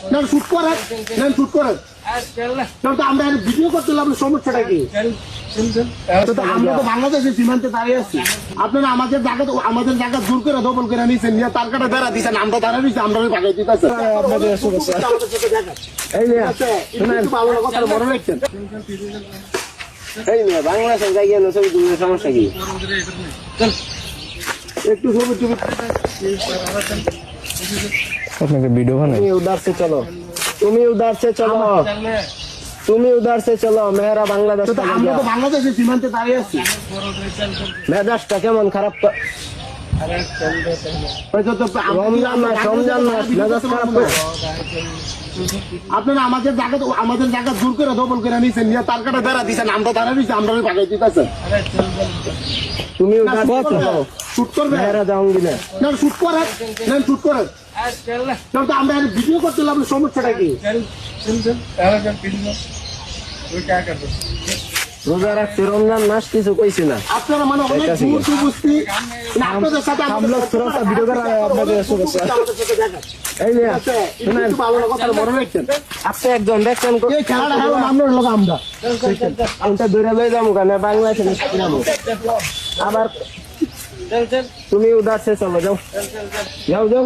না শুট করে না শুট করে না তো আমরা ভিডিও করতে লাগলে সমস্যাটা কি তো আমরা তো বাংলাদেশের সীমান্তে দাঁড়িয়ে আছি আপনারা আমাদের জায়গা দূর করে দখল করে নিয়েছেন নিয়ে তার কাটা বেড়া দিচ্ছেন আমরা দাঁড়া নিচ্ছি আমরা ভাগাই দিতেছি এই ভালো কথা বড় রাখছেন এই নিয়ে বাংলাদেশের জায়গায় ছবি তুলতে সমস্যা কি একটু ছবি টবি আপনাকে ভিডিও বানাই उधर से चलो तुम उधर से चलो मेरा बांग्लादेश तो আমরা তো বাংলাদেশের সীমান্তে দাঁড়িয়ে আছি মেজাজটা কেমন খারাপ রমজান মাস মেজাজ খারাপ আপনারা আমাদের জায়গা দূর করে দখল করে নিয়েছেন নিয়ে তার কাটা বেড়া দিচ্ছেন আমরা দাঁড়া নিচ্ছি আমরা ভাগাই দিতেছেন তুমি শুট করবে না শুট করে না শুট করে না তো আমরা ভিডিও করতে লাগলে সমস্যাটা কি রোজা রাখছি রমজান মাস কিছু কইছি না আপনারা মানে অনেক বুঝছি আপনাদের সাথে ভিডিও করা আপনাদের শুভেচ্ছা এই যে শুনেন ভালো কথা বড় রাখছেন আপনি একজন দেখছেন এই খেলাটা হলো আমরা লোক আমরা দূরে লয়ে যাবো কেন বাংলাদেশে যাবো আবার তুমি উদার সে চলো যাও